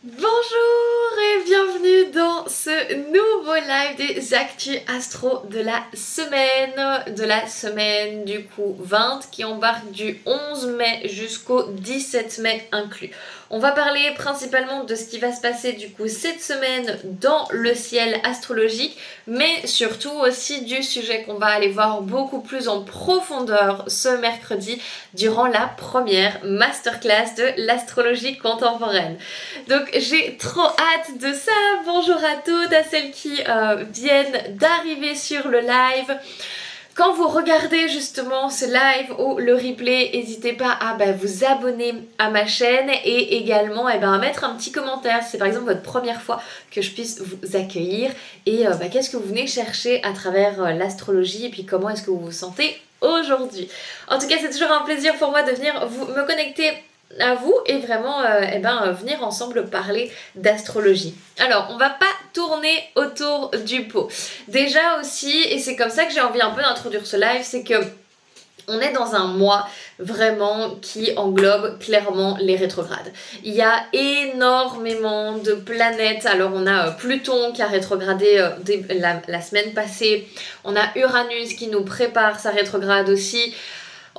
Bonjour et bienvenue dans ce nouveau live des Actus Astro de la semaine du coup 20 qui embarque du 11 mai jusqu'au 17 mai inclus. On va parler principalement de ce qui va se passer du coup cette semaine dans le ciel astrologique, mais surtout aussi du sujet qu'on va aller voir beaucoup plus en profondeur ce mercredi durant la première masterclass de l'astrologie contemporaine. Donc j'ai trop hâte de ça. Bonjour à toutes, à celles qui viennent d'arriver sur le live. Quand vous regardez justement ce live ou le replay, n'hésitez pas à vous abonner à ma chaîne et également à mettre un petit commentaire si c'est par exemple votre première fois que je puisse vous accueillir et qu'est-ce que vous venez chercher à travers l'astrologie et puis comment est-ce que vous vous sentez aujourd'hui. En tout cas, c'est toujours un plaisir pour moi de venir me connecter à vous et vraiment venir ensemble parler d'astrologie. Alors, on va pas tourner autour du pot. Déjà aussi, et c'est comme ça que j'ai envie un peu d'introduire ce live, c'est que on est dans un mois vraiment qui englobe clairement les rétrogrades. Il y a énormément de planètes. Alors on a Pluton qui a rétrogradé la semaine passée. On a Uranus qui nous prépare sa rétrograde aussi.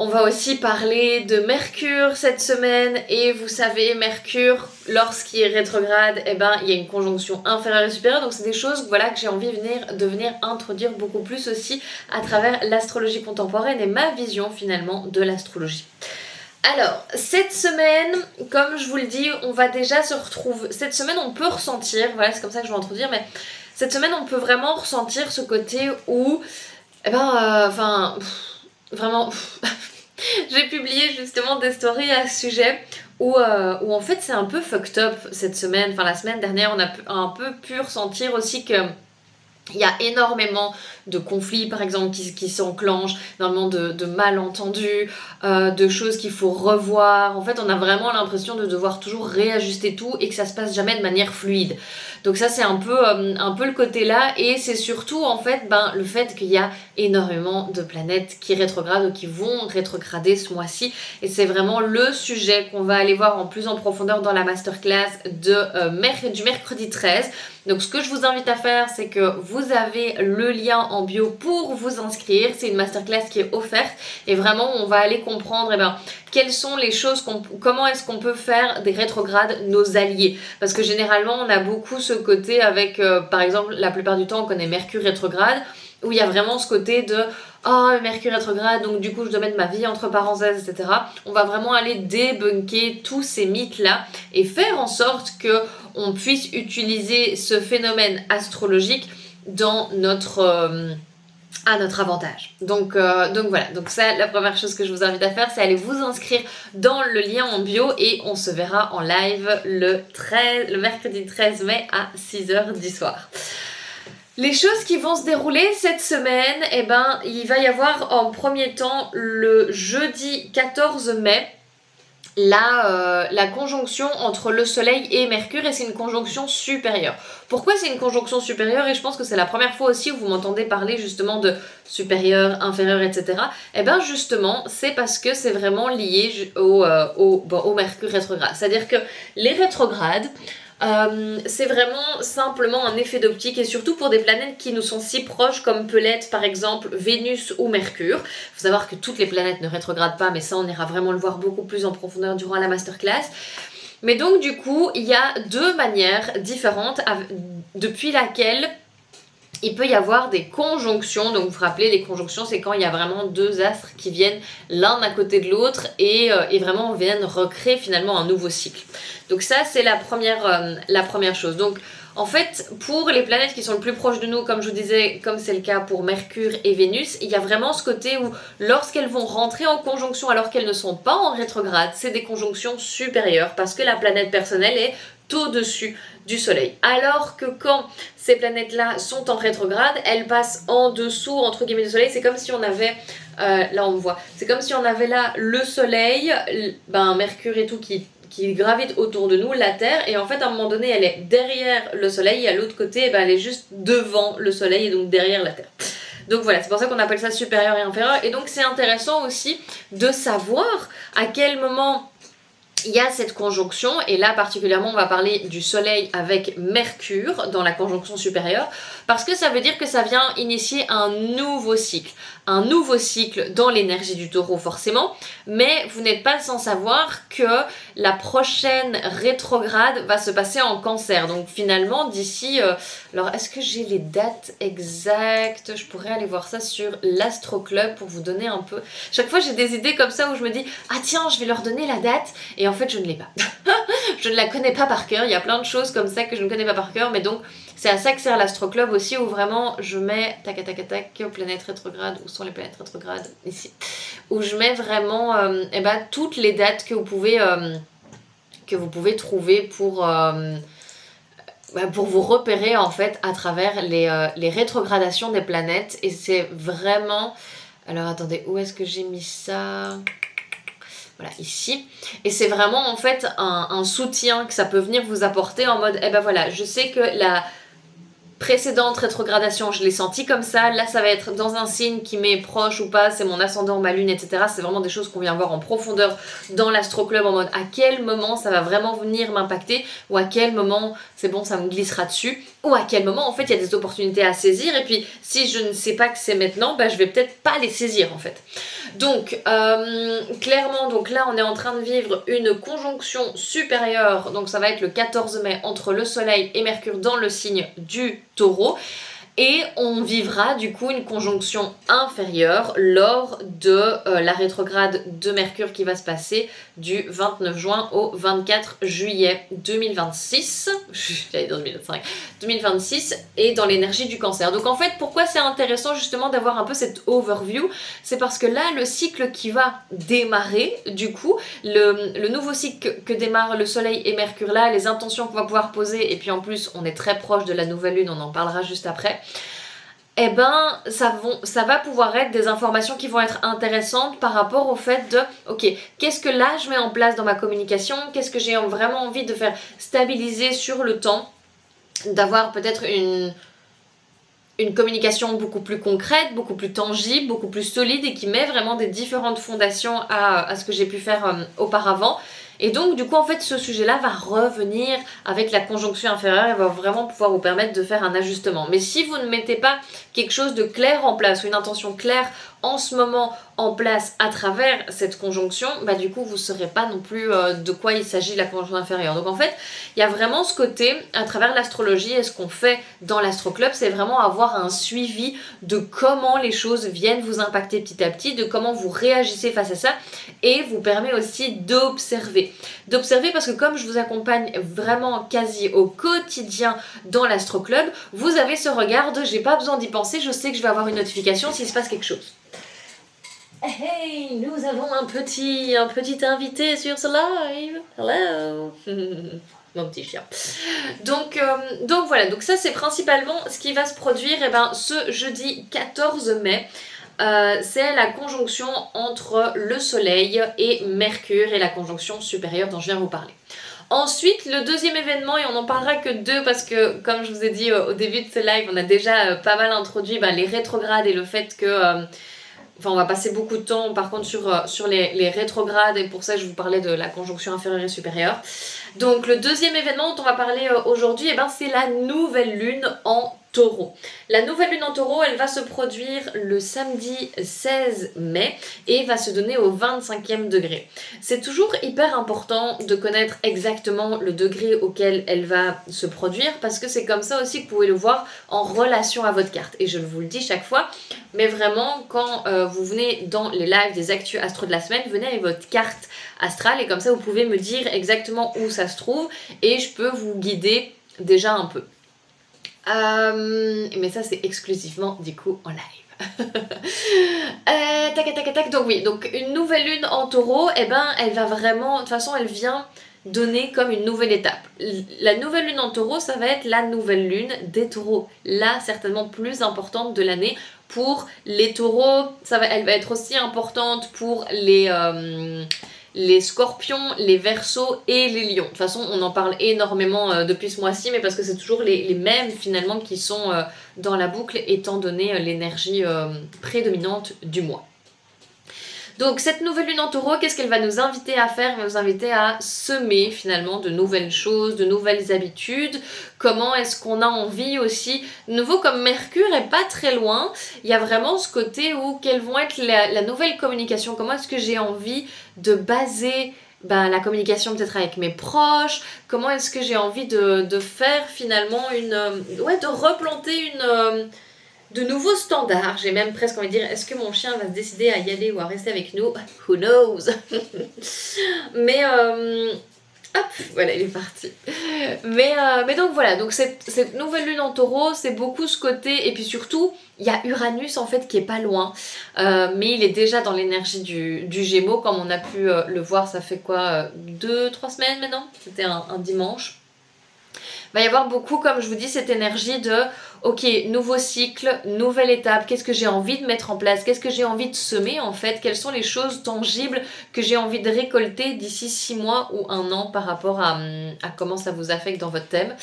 On va aussi parler de Mercure cette semaine et vous savez, Mercure, lorsqu'il est rétrograde, il y a une conjonction inférieure et supérieure. Donc c'est des choses que j'ai envie de venir introduire beaucoup plus aussi à travers l'astrologie contemporaine et ma vision finalement de l'astrologie. Alors, cette semaine, comme je vous le dis, on va déjà se retrouver. Cette semaine, on peut ressentir, c'est comme ça que je vais introduire, mais cette semaine, on peut vraiment ressentir ce côté où, vraiment, j'ai publié justement des stories à ce sujet où en fait c'est un peu fucked up cette semaine, la semaine dernière on a un peu pu ressentir aussi que il y a énormément de conflits par exemple qui s'enclenchent, énormément de malentendus, de choses qu'il faut revoir. En fait on a vraiment l'impression de devoir toujours réajuster tout et que ça se passe jamais de manière fluide. Donc ça c'est un peu le côté là, et c'est surtout en fait le fait qu'il y a énormément de planètes qui rétrogradent ou qui vont rétrograder ce mois-ci, et c'est vraiment le sujet qu'on va aller voir en plus en profondeur dans la masterclass du mercredi 13. Donc ce que je vous invite à faire, c'est que vous avez le lien en bio pour vous inscrire. C'est une masterclass qui est offerte et vraiment on va aller comprendre quelles sont les choses, comment est-ce qu'on peut faire des rétrogrades nos alliés. Parce que généralement on a beaucoup ce côté avec, par exemple la plupart du temps on connaît Mercure rétrograde, où il y a vraiment ce côté de Mercure rétrograde, donc du coup je dois mettre ma vie entre parenthèses, etc. On va vraiment aller débunker tous ces mythes là et faire en sorte que on puisse utiliser ce phénomène astrologique dans à notre avantage. Donc voilà, donc ça, la première chose que je vous invite à faire, c'est aller vous inscrire dans le lien en bio et on se verra en live le mercredi 13 mai à 6h du soir. Les choses qui vont se dérouler cette semaine, il va y avoir en premier temps le jeudi 14 mai la conjonction entre le soleil et Mercure, et c'est une conjonction supérieure. Pourquoi c'est une conjonction supérieure? Et je pense que c'est la première fois aussi où vous m'entendez parler justement de supérieur, inférieur, etc. Justement, c'est parce que c'est vraiment lié au Mercure rétrograde. C'est-à-dire que les rétrogrades, c'est vraiment simplement un effet d'optique, et surtout pour des planètes qui nous sont si proches comme peut l'être par exemple Vénus ou Mercure. Il faut savoir que toutes les planètes ne rétrogradent pas, mais ça on ira vraiment le voir beaucoup plus en profondeur durant la masterclass. Mais donc du coup il y a deux manières différentes depuis laquelle il peut y avoir des conjonctions. Donc vous vous rappelez, les conjonctions c'est quand il y a vraiment deux astres qui viennent l'un à côté de l'autre et vraiment viennent recréer finalement un nouveau cycle. Donc ça c'est la première chose. Donc en fait pour les planètes qui sont le plus proches de nous, comme je vous disais, comme c'est le cas pour Mercure et Vénus, il y a vraiment ce côté où lorsqu'elles vont rentrer en conjonction alors qu'elles ne sont pas en rétrograde, c'est des conjonctions supérieures parce que la planète personnelle est au-dessus du soleil. Alors que quand ces planètes-là sont en rétrograde, elles passent en dessous, entre guillemets, du soleil. C'est comme si on avait, là on voit, c'est comme si on avait là le soleil, Mercure et tout qui gravite autour de nous, la Terre, et en fait à un moment donné elle est derrière le soleil, et à l'autre côté elle est juste devant le soleil et donc derrière la Terre. Donc voilà, c'est pour ça qu'on appelle ça supérieur et inférieur. Et donc c'est intéressant aussi de savoir à quel moment il y a cette conjonction, et là particulièrement on va parler du soleil avec Mercure dans la conjonction supérieure, parce que ça veut dire que ça vient initier un nouveau cycle dans l'énergie du taureau forcément, mais vous n'êtes pas sans savoir que la prochaine rétrograde va se passer en Cancer, donc finalement d'ici, alors est-ce que j'ai les dates exactes? Je pourrais aller voir ça sur l'Astro Club pour vous donner un peu, chaque fois j'ai des idées comme ça où je me dis, ah tiens je vais leur donner la date, et en fait je ne l'ai pas. Je ne la connais pas par cœur, il y a plein de choses comme ça que je ne connais pas par cœur, mais donc c'est à ça que sert l'Astro Club aussi, où vraiment je mets tac planètes rétrogrades, où sont les planètes rétrogrades? Ici. Où je mets vraiment toutes les dates que vous pouvez trouver pour vous repérer en fait à travers les rétrogradations des planètes, et c'est vraiment... Alors attendez, où est-ce que j'ai mis ça? Voilà, ici. Et c'est vraiment en fait un soutien que ça peut venir vous apporter en mode, voilà, je sais que la précédente rétrogradation, je l'ai senti comme ça, là ça va être dans un signe qui m'est proche ou pas, c'est mon ascendant, ma lune, etc. C'est vraiment des choses qu'on vient voir en profondeur dans l'Astro Club, en mode à quel moment ça va vraiment venir m'impacter, ou à quel moment c'est bon, ça me glissera dessus, ou à quel moment en fait il y a des opportunités à saisir, et puis si je ne sais pas que c'est maintenant, je vais peut-être pas les saisir en fait. Donc clairement, donc là on est en train de vivre une conjonction supérieure, donc ça va être le 14 mai entre le soleil et Mercure dans le signe du Taureau, et on vivra du coup une conjonction inférieure lors de la rétrograde de Mercure qui va se passer du 29 juin au 24 juillet 2026, j'allais dire 2026, et dans l'énergie du Cancer. Donc en fait, pourquoi c'est intéressant justement d'avoir un peu cette overview, c'est parce que là, le cycle qui va démarrer, du coup, le nouveau cycle que démarre le Soleil et Mercure là, les intentions qu'on va pouvoir poser, et puis en plus, on est très proche de la nouvelle lune, on en parlera juste après, ça va pouvoir être des informations qui vont être intéressantes par rapport au fait de, ok, qu'est-ce que là je mets en place dans ma communication, qu'est-ce que j'ai vraiment envie de faire stabiliser sur le temps, d'avoir peut-être une communication beaucoup plus concrète, beaucoup plus tangible, beaucoup plus solide, et qui met vraiment des différentes fondations à ce que j'ai pu faire auparavant. Et donc du coup en fait ce sujet-là va revenir avec la conjonction inférieure et va vraiment pouvoir vous permettre de faire un ajustement. Mais si vous ne mettez pas quelque chose de clair en place, ou une intention claire en ce moment en place à travers cette conjonction, du coup vous ne saurez pas non plus de quoi il s'agit la conjonction inférieure. Donc en fait il y a vraiment ce côté à travers l'astrologie, et ce qu'on fait dans l'Astro Club, c'est vraiment avoir un suivi de comment les choses viennent vous impacter petit à petit, de comment vous réagissez face à ça, et vous permet aussi d'observer parce que comme je vous accompagne vraiment quasi au quotidien dans l'Astro Club, vous avez ce regard de j'ai pas besoin d'y penser, je sais que je vais avoir une notification s'il se passe quelque chose. Hey, nous avons un petit invité sur ce live. Hello. Mon petit chien. Donc voilà, donc ça c'est principalement ce qui va se produire ce jeudi 14 mai. C'est la conjonction entre le soleil et Mercure, et la conjonction supérieure dont je viens vous parler. Ensuite, le deuxième événement, et on n'en parlera que deux parce que, comme je vous ai dit au début de ce live, on a déjà pas mal introduit les rétrogrades et le fait que... on va passer beaucoup de temps par contre sur les rétrogrades, et pour ça je vous parlais de la conjonction inférieure et supérieure. Donc le deuxième événement dont on va parler aujourd'hui, c'est la nouvelle lune en Taureau. La nouvelle lune en Taureau, elle va se produire le samedi 16 mai et va se donner au 25e degré. C'est toujours hyper important de connaître exactement le degré auquel elle va se produire, parce que c'est comme ça aussi que vous pouvez le voir en relation à votre carte. Et je vous le dis chaque fois, mais vraiment quand vous venez dans les lives des Actus Astro de la semaine, venez avec votre carte astrale, et comme ça vous pouvez me dire exactement où ça se trouve et je peux vous guider déjà un peu. Mais ça c'est exclusivement du coup en live. Donc oui, donc une nouvelle lune en Taureau, elle va vraiment, de toute façon elle vient donner comme une nouvelle étape. La nouvelle lune en Taureau, ça va être la nouvelle lune des Taureaux, là certainement plus importante de l'année pour les Taureaux. Elle va être aussi importante pour les Scorpions, les Verseaux et les Lions. De toute façon, on en parle énormément depuis ce mois-ci, mais parce que c'est toujours les mêmes finalement qui sont dans la boucle, étant donné l'énergie prédominante du mois. Donc cette nouvelle lune en taureau, qu'est-ce qu'elle va nous inviter à faire? Elle va nous inviter à semer finalement de nouvelles choses, de nouvelles habitudes. Comment est-ce qu'on a envie aussi, de nouveau comme Mercure est pas très loin, il y a vraiment ce côté où quelles vont être la nouvelle communication, comment est-ce que j'ai envie de baser la communication peut-être avec mes proches, comment est-ce que j'ai envie de faire finalement de replanter de nouveaux standards. J'ai même presque envie de dire, est-ce que mon chien va se décider à y aller ou à rester avec nous? Who knows? Mais hop, voilà, il est parti. Mais donc voilà, donc cette nouvelle lune en taureau, c'est beaucoup ce côté, et puis surtout, il y a Uranus en fait qui est pas loin, mais il est déjà dans l'énergie du Gémeaux, comme on a pu le voir, ça fait quoi, 2-3 semaines maintenant? C'était un dimanche. Il va y avoir beaucoup, comme je vous dis, cette énergie de ok, nouveau cycle, nouvelle étape, qu'est-ce que j'ai envie de mettre en place, qu'est-ce que j'ai envie de semer en fait, quelles sont les choses tangibles que j'ai envie de récolter d'ici 6 mois ou 1 an par rapport à comment ça vous affecte dans votre thème.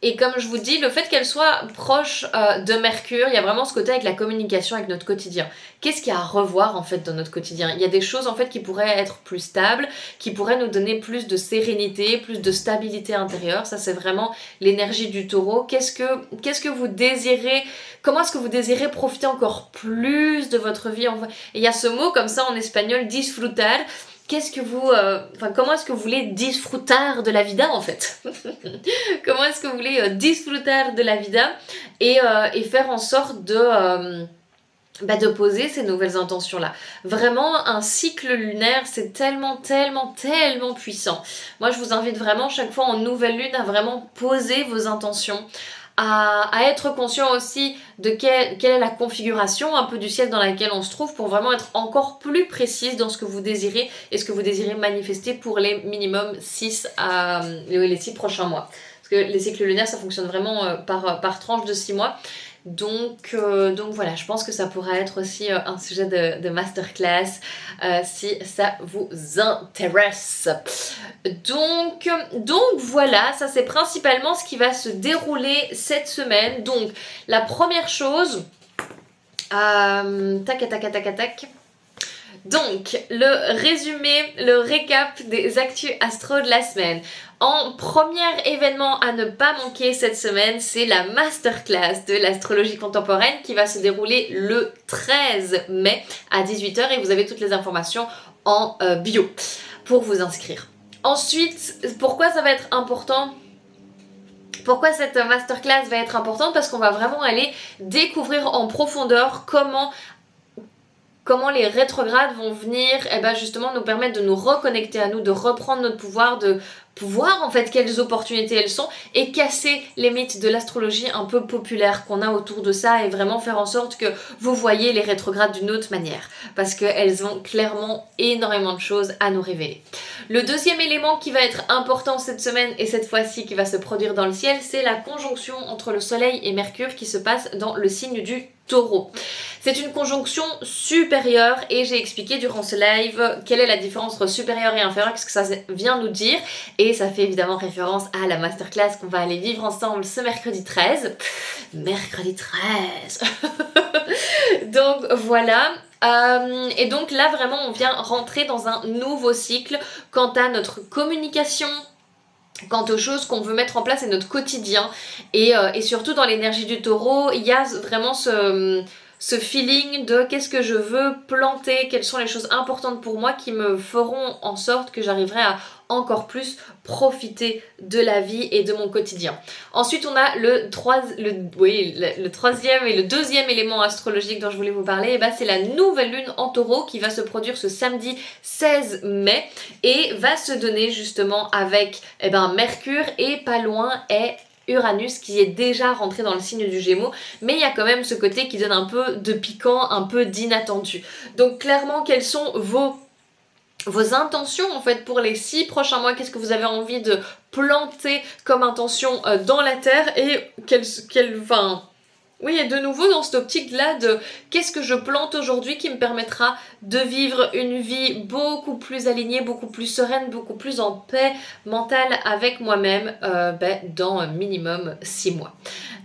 Et comme je vous dis, le fait qu'elle soit proche de Mercure, il y a vraiment ce côté avec la communication, avec notre quotidien. Qu'est-ce qu'il y a à revoir en fait dans notre quotidien? Il y a des choses en fait qui pourraient être plus stables, qui pourraient nous donner plus de sérénité, plus de stabilité intérieure. Ça c'est vraiment l'énergie du taureau. Qu'est-ce que vous désirez? Comment est-ce que vous désirez profiter encore plus de votre vie? Et il y a ce mot comme ça en espagnol, disfrutar. Comment est-ce que vous voulez disfrutar de la vida en fait? Comment est-ce que vous voulez disfrutar de la vida et faire en sorte de poser ces nouvelles intentions là. Vraiment un cycle lunaire c'est tellement puissant. Moi je vous invite vraiment chaque fois en nouvelle lune à vraiment poser vos intentions, à être conscient aussi de quelle est la configuration un peu du ciel dans laquelle on se trouve pour vraiment être encore plus précise dans ce que vous désirez et ce que vous désirez manifester pour les minimum 6 prochains mois. Parce que les cycles lunaires ça fonctionne vraiment par tranche de 6 mois. Donc voilà, je pense que ça pourra être aussi un sujet de masterclass si ça vous intéresse. Donc voilà, ça c'est principalement ce qui va se dérouler cette semaine. Donc la première chose, tac. Donc, le résumé, le récap des actus astro de la semaine. En premier événement à ne pas manquer cette semaine, c'est la masterclass de l'astrologie contemporaine qui va se dérouler le 13 mai à 18h et vous avez toutes les informations en bio pour vous inscrire. Ensuite, pourquoi ça va être important ? Pourquoi cette masterclass va être importante? Parce qu'on va vraiment aller découvrir en profondeur comment les rétrogrades vont venir justement nous permettre de nous reconnecter à nous, de reprendre notre pouvoir, de voir en fait quelles opportunités elles sont et casser les mythes de l'astrologie un peu populaire qu'on a autour de ça et vraiment faire en sorte que vous voyez les rétrogrades d'une autre manière parce qu'elles ont clairement énormément de choses à nous révéler. Le deuxième élément qui va être important cette semaine et cette fois-ci qui va se produire dans le ciel, c'est la conjonction entre le soleil et Mercure qui se passe dans le signe du Taureau. C'est une conjonction supérieure et j'ai expliqué durant ce live quelle est la différence entre supérieur et inférieur, qu'est-ce que ça vient nous dire et ça fait évidemment référence à la masterclass qu'on va aller vivre ensemble ce mercredi 13. Mercredi 13 Donc voilà. Et donc là vraiment on vient rentrer dans un nouveau cycle quant à notre communication, quant aux choses qu'on veut mettre en place et notre quotidien et surtout dans l'énergie du taureau il y a vraiment ce feeling de qu'est-ce que je veux planter, quelles sont les choses importantes pour moi qui me feront en sorte que j'arriverai à encore plus profiter de la vie et de mon quotidien. Ensuite on a le troisième et le deuxième élément astrologique dont je voulais vous parler, c'est la nouvelle lune en taureau qui va se produire ce samedi 16 mai et va se donner justement avec Mercure et pas loin est Uranus qui est déjà rentré dans le signe du Gémeaux, mais il y a quand même ce côté qui donne un peu de piquant, un peu d'inattendu. Donc clairement, quelles sont vos intentions en fait pour les 6 prochains mois? Qu'est-ce que vous avez envie de planter comme intention dans la terre et Oui, et de nouveau dans cette optique-là de qu'est-ce que je plante aujourd'hui qui me permettra de vivre une vie beaucoup plus alignée, beaucoup plus sereine, beaucoup plus en paix mentale avec moi-même dans un minimum 6 mois.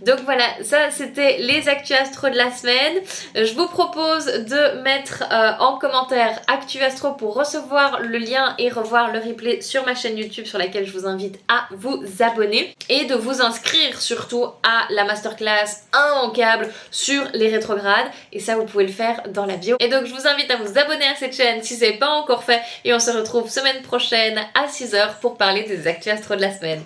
Donc voilà, ça c'était les Actu Astro de la semaine. Je vous propose de mettre en commentaire Actu Astro pour recevoir le lien et revoir le replay sur ma chaîne YouTube sur laquelle je vous invite à vous abonner et de vous inscrire surtout à la masterclass immanquable sur les rétrogrades, et ça vous pouvez le faire dans la bio. Et donc je vous invite à vous abonner à cette chaîne si ce n'est pas encore fait, et on se retrouve semaine prochaine à 6h pour parler des Actu Astro de la semaine.